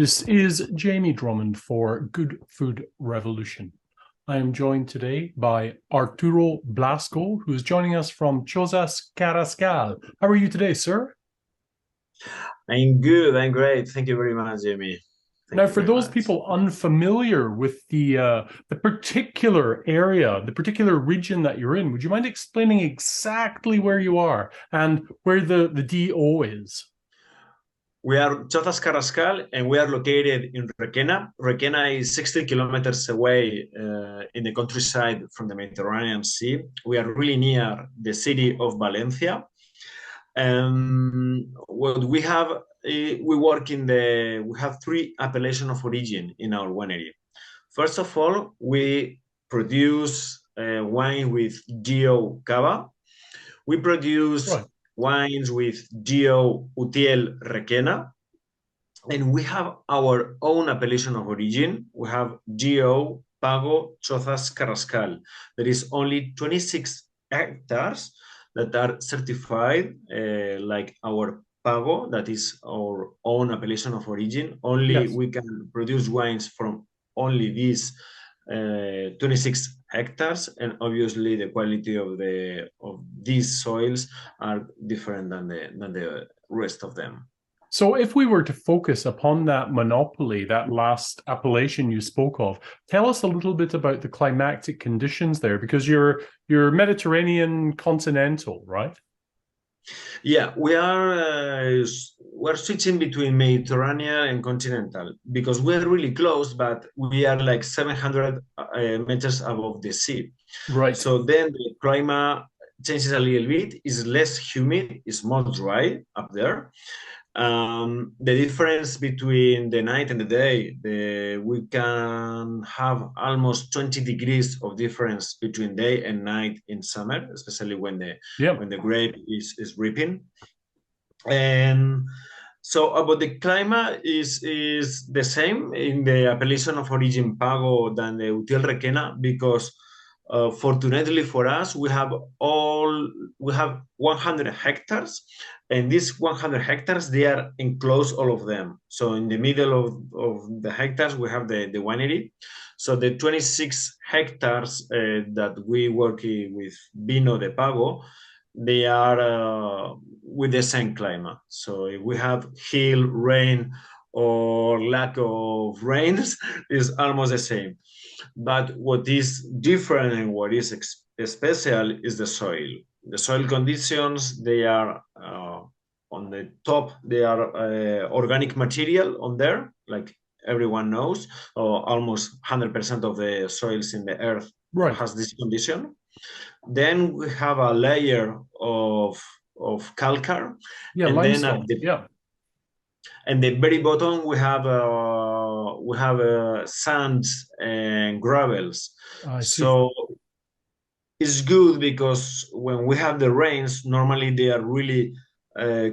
This is Jamie Drummond for Good Food Revolution. I am joined today by Arturo Blasco, who is joining us from Chozas Carrascal. How are you today, sir? I'm good. I'm great. Thank you very much, Jamie. Now, Thank you for very those much. people unfamiliar with the particular area, the particular region that you're in, would you mind explaining exactly where you are and where the DO is? We are Chozas Carrascal, and we are located in Requena. Requena is 16 kilometers away in the countryside from the Mediterranean Sea. We are really near the city of Valencia. What we have, we have three appellations of origin in our winery. First of all, we produce wine with GO Cava. We produce Right. wines with GO Utiel Requena, and we have our own appellation of origin. We have GO Pago Chozas Carrascal. There is only 26 hectares that are certified like our Pago, that is our own appellation of origin. Only Yes. we can produce wines from only these 26 hectares, and obviously the quality of these soils are different than the rest of them. So if we were to focus upon that monopoly, that last appellation you spoke of, tell us a little bit about the climatic conditions there, because you're Mediterranean continental, right? Yeah, we're switching between Mediterranean and continental because we're really close, but we are like 700 meters above the sea. Right. So then the climate changes a little bit. It's less humid, it's more dry up there. The difference between the night and the day, we can have almost 20 degrees of difference between day and night in summer, especially Yeah. when the grape is ripening. And so about the climate is the same in the appellation of origin Pago than the Utiel Requena because fortunately for us, we have 100 hectares, and these 100 hectares they are enclosed all of them. So in the middle of the hectares we have the winery. So the 26 hectares that we work with Vino de Pago, they are with the same climate. So if we have hail, rain, or lack of rains, is almost the same. But what is different and what is special is the soil. The soil conditions, they are on the top, they are organic material on there, like everyone knows, or almost 100% of the soils in the earth Right. has this condition. Then we have a layer of calcar, Yeah, and then limestone. Yeah. the very bottom we have sands and gravels. I see. So it's good because when we have the rains, normally they are really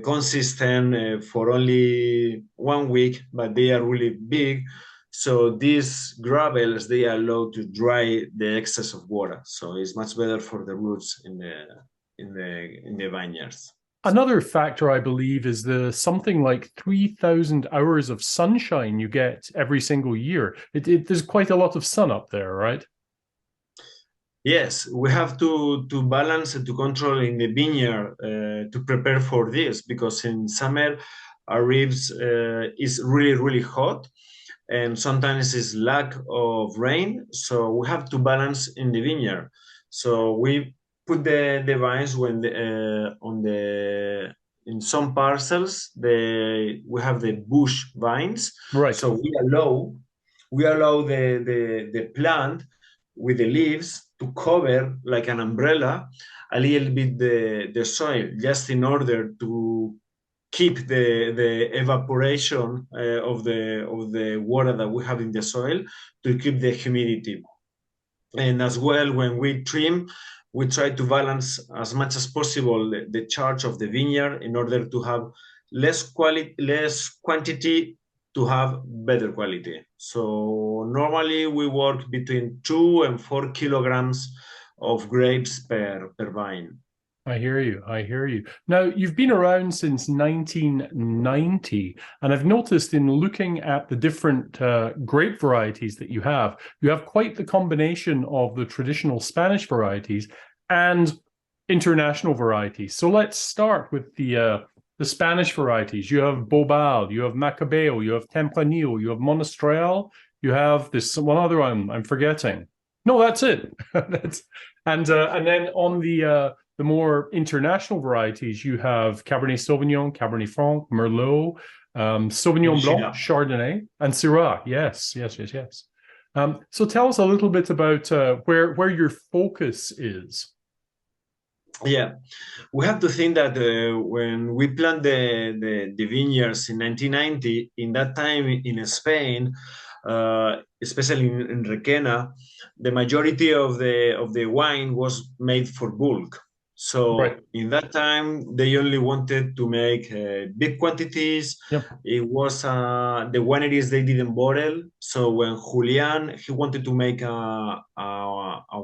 consistent for only 1 week, but they are really big. So these gravels they allow to dry the excess of water. So it's much better for the roots in the vineyards. Another factor, I believe, is the something like 3,000 hours of sunshine you get every single year. There's quite a lot of sun up there, right? Yes, we have to balance and to control in the vineyard to prepare for this because in summer our ribs is really hot and sometimes it's lack of rain, so we have to balance in the vineyard. So we put the vines when on the in some parcels we have the bush vines, Right. so we allow the plant with the leaves to cover like an umbrella a little bit the soil just in order to keep the evaporation of the water that we have in the soil to keep the humidity. And as well, when we trim, we try to balance as much as possible the charge of the vineyard in order to have less quantity to have better quality. So normally we work between 2 and 4 kilograms of grapes per vine. I hear you. I hear you. Now, you've been around since 1990, and I've noticed in looking at the different grape varieties that you have quite the combination of the traditional Spanish varieties and international varieties. So let's start with the Spanish varieties. You have Bobal, you have Macabeo, you have Tempranillo, you have Monastrell, you have this one other one I'm forgetting. No, that's it. That's and then on the more international varieties, you have Cabernet Sauvignon, Cabernet Franc, Merlot, Sauvignon Blanc, Chardonnay, and Syrah. Yes, yes, yes, yes. So tell us a little bit about where your focus is. Yeah, we have to think that when we planted the vineyards in 1990, in that time in Spain, especially in Requena, the majority of the wine was made for bulk. So Right. in that time, they only wanted to make big quantities. Yep. It was the wineries they didn't bottle. So when Julian he wanted to make a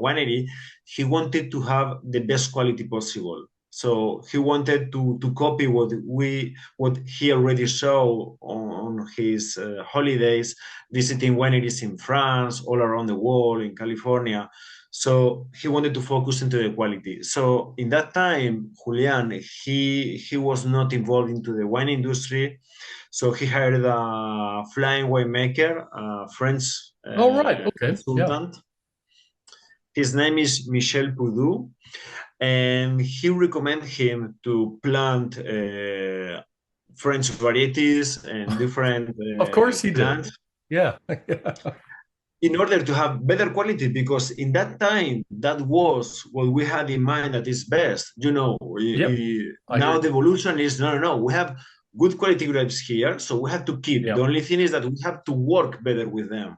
winery, he wanted to have the best quality possible. So he wanted to copy what he already saw on his holidays, visiting wineries in France, all around the world, in California. So he wanted to focus into the quality. So in that time, Julian, he was not involved into the wine industry. So he hired a flying winemaker, a French Oh, right. Okay. Yeah. consultant. His name is Michel Poudou, and he recommended him to plant French varieties and different Of course he did. plants Yeah. in order to have better quality, because in that time that was what we had in mind that is best. Yep. Now the evolution is no, we have good quality grapes here, so we have to keep. Yep. The only thing is that we have to work better with them.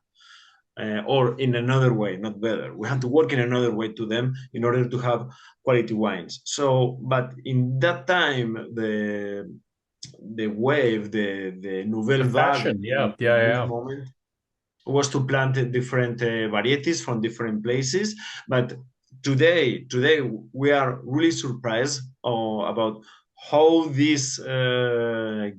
Or in another way, not better. We have to work in another way to them in order to have quality wines. So, but in that time, the wave, the nouvelle The vague fashion. Yeah. in this Yeah. moment was to plant different varieties from different places. But today we are really surprised about how these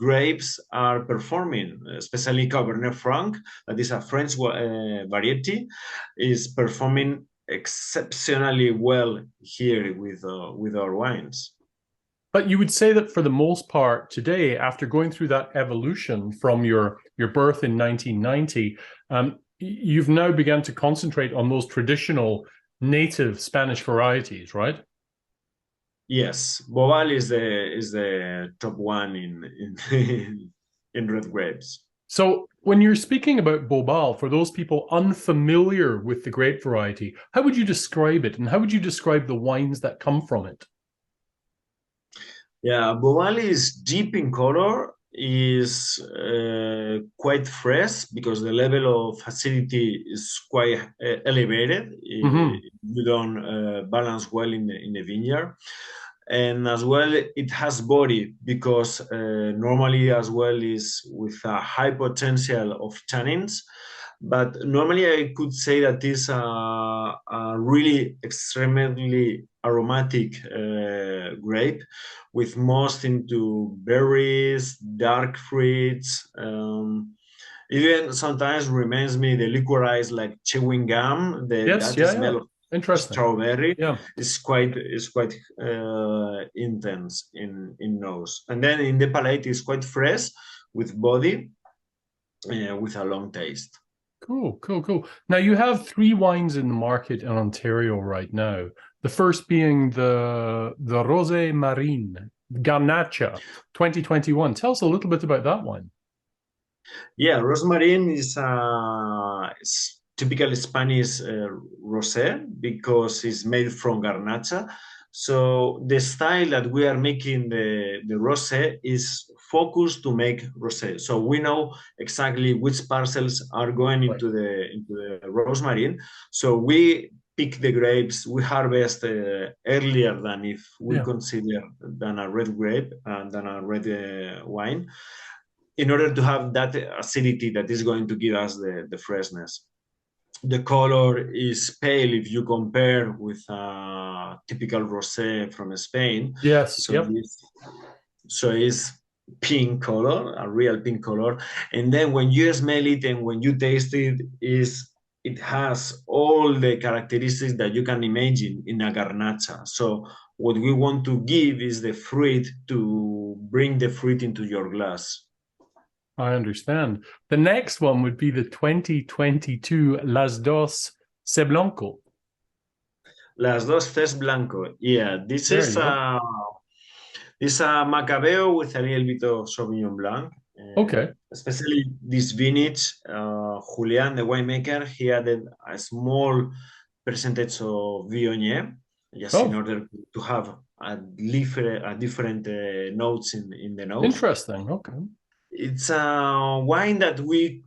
grapes are performing, especially Cabernet Franc, that is a French variety, is performing exceptionally well here with our wines. But you would say that for the most part today, after going through that evolution from your birth in 1990, you've now begun to concentrate on those traditional native Spanish varieties, right? Yes, Bobal is the top one in in red grapes. So when you're speaking about Bobal, for those people unfamiliar with the grape variety, how would you describe it, and how would you describe the wines that come from it? Yeah, Bobal is deep in color, is quite fresh because the level of acidity is quite elevated. Mm-hmm. You don't balance well in the vineyard. And as well, it has body because normally as well is with a high potential of tannins. But normally I could say that is a really extremely aromatic grape with most into berries, dark fruits. Even sometimes reminds me the liquorize like chewing gum. Yes, That yeah. smell of Interesting. strawberry Yeah. is quite intense in nose, and then in the palate is quite fresh with body, with a long taste. Cool. Now you have three wines in the market in Ontario right now. The first being the Rosé Marine Garnacha 2021. Tell us a little bit about that wine. Yeah, rosmarin is it's typical Spanish rosé because it's made from garnacha. So the style that we are making the rosé is focused to make rosé. So we know exactly which parcels are going Right. into the rosmarin. So we pick the grapes, we harvest earlier than if we Yeah. consider than a red grape and than a red wine, in order to have that acidity that is going to give us the freshness. the color is pale if you compare with a typical rosé from Spain. Yes. So Yep. it's pink color, a real pink color. And then when you smell it and when you taste it, it has all the characteristics that you can imagine in a garnacha. So what we want to give is the fruit to bring the fruit into your glass. I understand. The next one would be the 2022 Las Dos Ces Blanco. Las Dos Ces Blanco. Yeah, There you go. this a Macabeo with a little bit of Sauvignon Blanc. Okay. Especially this vintage, Julian, the winemaker, he added a small percentage of Viognier, just in Oh, order to have a different notes in the nose. interesting. Okay. It's a wine that we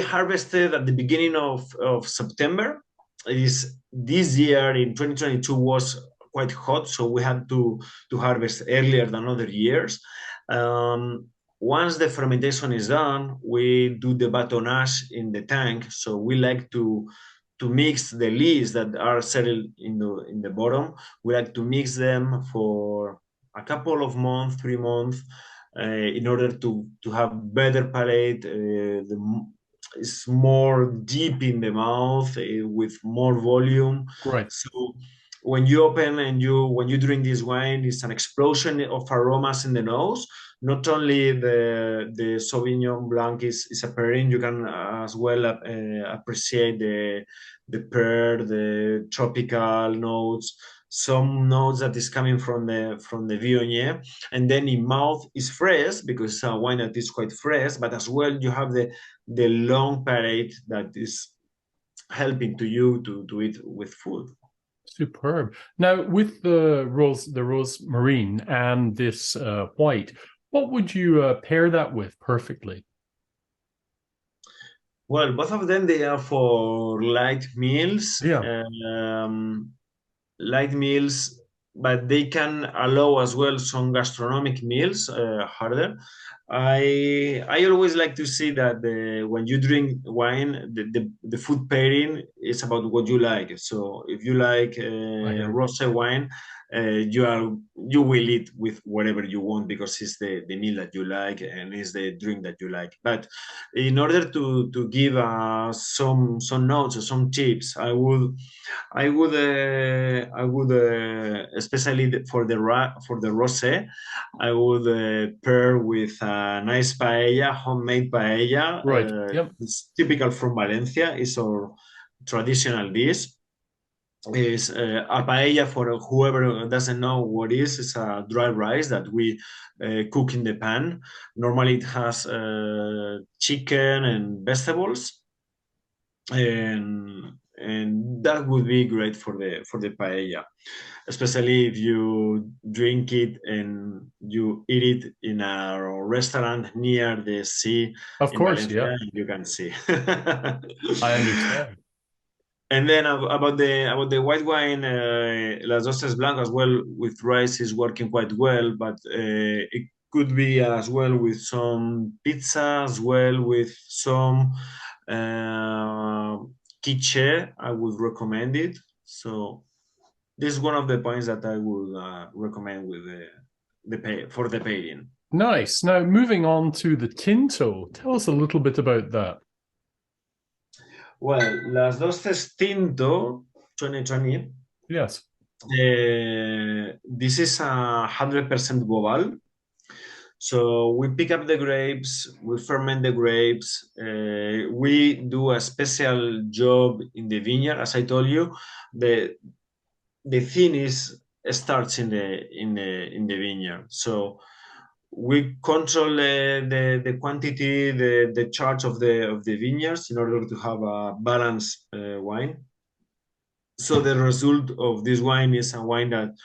harvested at the beginning of September. It is this year in 2022 was quite hot, so we had to harvest earlier than other years. Once the fermentation is done, we do the batonnage in the tank. So we like to mix the leaves that are settled in the bottom. We like to mix them for a couple of months, 3 months, in order to have better palate. It's more deep in the mouth with more volume. Right. So when you open and when you drink this wine, it's an explosion of aromas in the nose. Not only the Sauvignon Blanc is appearing, you can as well appreciate the pear, the tropical notes, some notes that is coming from the Viognier, and then in mouth is fresh because it's a wine that is quite fresh, but as well you have the long palate that is helping to you to eat with food. Superb. Now, with the rose marine and this white, what would you pair that with perfectly? Well, both of them they are for light meals. Yeah, Light meals, but they can allow as well some gastronomic meals harder. I always like to see that when you drink wine, the food pairing is about what you like. So if you like I hear you. rosé wine, you will eat with whatever you want because it's the meal that you like and it's the drink that you like. But in order to give some notes or some tips, I would especially for the rosé, I would pair with a nice paella, homemade paella. Right. Yep. It's typical from Valencia. It's our traditional dish. Is a paella for whoever doesn't know what is. It's a dry rice that we cook in the pan. Normally, it has chicken and vegetables and that would be great for the paella, especially if you drink it and you eat it in a restaurant near the sea Of in course. Valencia, Yeah, and you can see. I understand. And then about the white wine, Las Dos Ces Blanco as well with rice is working quite well, but it could be as well with some pizza, as well with some uh, quiche. I would recommend it. So this is one of the points that I would recommend with the pay for the pairing. Nice. Now, moving on to the Tinto. Tell us a little bit about that. Well, Las Dos Ces Tinto 2020. Yes. This is 100% Bobal. So we pick up the grapes, we ferment the grapes, we do a special job in the vineyard. As I told you, the thing is starts in the vineyard. So we control the quantity, the charge of the vineyards in order to have a balanced wine. So the result of this wine is a wine that,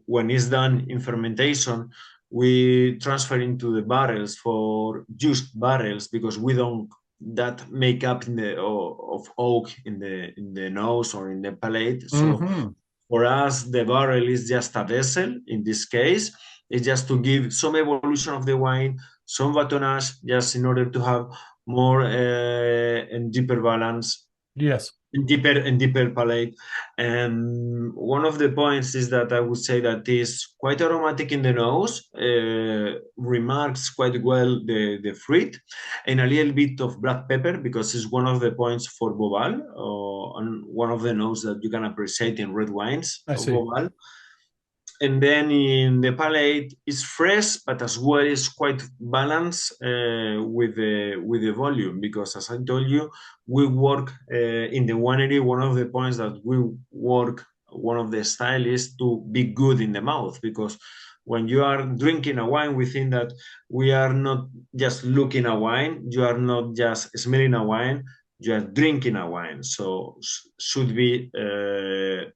when it's done in fermentation, we transfer into the barrels for used barrels because we don't that makeup of oak in the nose or in the palate. So Mm-hmm. for us, the barrel is just a vessel. In this case, it's just to give some evolution of the wine, some batonnage, just in order to have more and deeper balance Yes. and deeper palate. And one of the points is that I would say that is quite aromatic in the nose, remarks quite well the fruit, and a little bit of black pepper because it's one of the points for Bobal, and one of the notes that you can appreciate in red wines I of see. Bobal. And then in the palate is fresh, but as well is quite balanced with the volume because, as I told you, we work in the winery. One of the points that we work, one of the style is to be good in the mouth because when you are drinking a wine, we think that we are not just looking a wine, you are not just smelling a wine, you are drinking a wine, so should be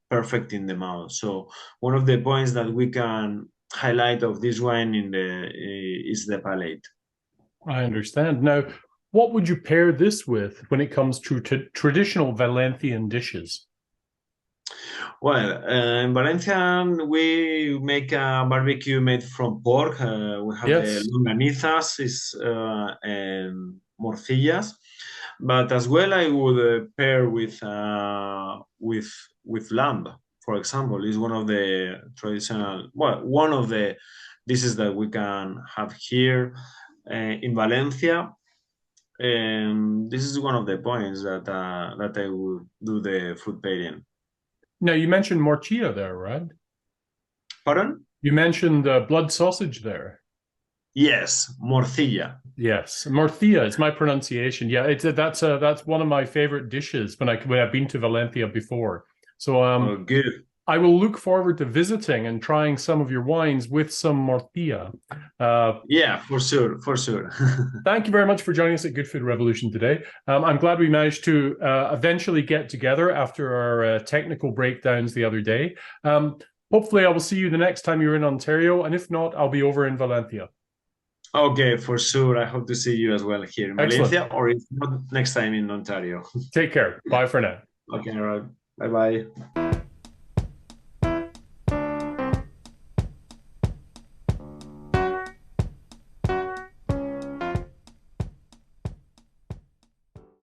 perfect in the mouth. So one of the points that we can highlight of this wine is the palate. I understand. Now, what would you pair this with when it comes to traditional Valencian dishes? Well, in Valencia, we make a barbecue made from pork. We have the Yes. longanizas and morcillas, but as well, I would pair with lamb. For example, is one of the traditional, well, one of the dishes that we can have here in Valencia. And this is one of the points that I would do the food pairing. Now, you mentioned morcilla there, right? Pardon? You mentioned blood sausage there. Yes, morcilla. Yes, morcilla is my pronunciation. Yeah, that's one of my favorite dishes when I've been to Valencia before. So Oh, good. I will look forward to visiting and trying some of your wines with some morcilla. Yeah, for sure, for sure. Thank you very much for joining us at Good Food Revolution today. I'm glad we managed to eventually get together after our technical breakdowns the other day. Hopefully, I will see you the next time you're in Ontario, and if not, I'll be over in Valencia. Okay, for sure. I hope to see you as well here in Excellent. Valencia, or if not, next time in Ontario. Take care. Bye for now. Okay, all right. Bye bye.